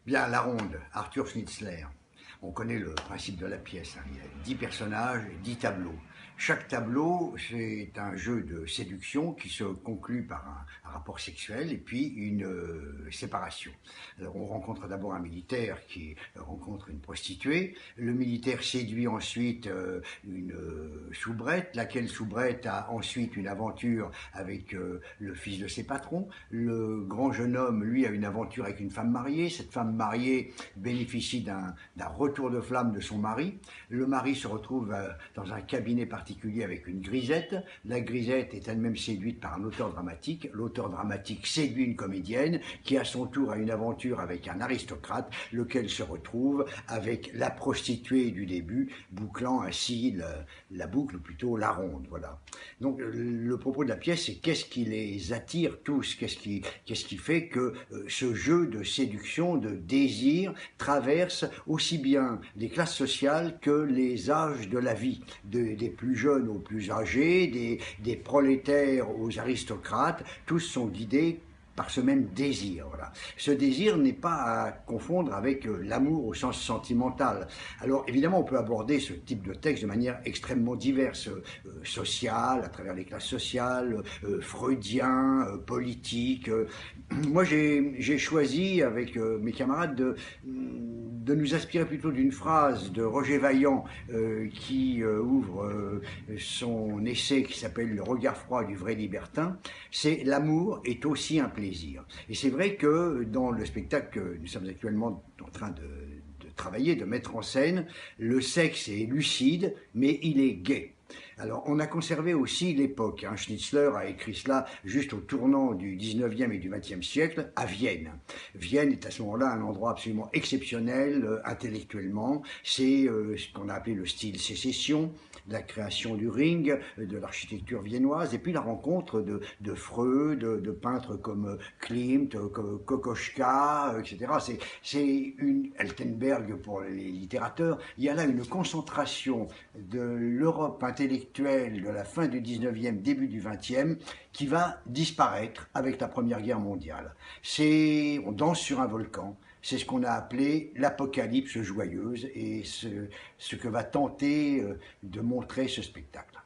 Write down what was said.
Bien, la ronde, Arthur Schnitzler. On connaît le principe de la pièce, hein. Il y a 10 personnages, 10 tableaux. Chaque tableau, c'est un jeu de séduction qui se conclut par un rapport sexuel et puis une séparation. Alors, on rencontre d'abord un militaire qui rencontre une prostituée. Le militaire séduit ensuite une soubrette, laquelle soubrette a ensuite une aventure avec le fils de ses patrons. Le grand jeune homme, lui, a une aventure avec une femme mariée. Cette femme mariée bénéficie d'un retour de flamme de son mari. Le mari se retrouve dans un cabinet particulier avec une grisette. La grisette est elle-même séduite par un auteur dramatique. L'auteur dramatique séduit une comédienne qui à son tour a une aventure avec un aristocrate, lequel se retrouve avec la prostituée du début, bouclant ainsi la boucle, ou plutôt la ronde. Voilà. Donc le propos de la pièce, c'est qu'est-ce qui les attire tous, qu'est-ce qui fait que ce jeu de séduction, de désir, traverse aussi bien les classes sociales que les âges de la vie, des plus jeunes aux plus âgés, des prolétaires aux aristocrates, tous sont guidés par ce même désir. Voilà. Ce désir n'est pas à confondre avec l'amour au sens sentimental. Alors évidemment, on peut aborder ce type de texte de manière extrêmement diverse, sociale, à travers les classes sociales, freudien, politique. Moi, j'ai choisi avec mes camarades de nous inspirer plutôt d'une phrase de Roger Vaillant qui ouvre son essai qui s'appelle Le regard froid du vrai libertin. C'est l'amour est aussi un plaisir. Et c'est vrai que dans le spectacle que nous sommes actuellement en train de travailler, de mettre en scène, le sexe est lucide, mais il est gai. Alors, on a conservé aussi l'époque. Hein. Schnitzler a écrit cela juste au tournant du 19e et du 20e siècle à Vienne. Vienne est à ce moment-là un endroit absolument exceptionnel intellectuellement. C'est ce qu'on a appelé le style sécession, la création du Ring, de l'architecture viennoise, et puis la rencontre de Freud, de peintres comme Klimt, Kokoschka, etc. C'est une Altenberg pour les littérateurs. Il y a là une concentration de l'Europe intellectuelle de la fin du 19e, début du 20e, qui va disparaître avec la Première Guerre mondiale. On danse sur un volcan. C'est ce qu'on a appelé l'apocalypse joyeuse et ce que va tenter de montrer ce spectacle.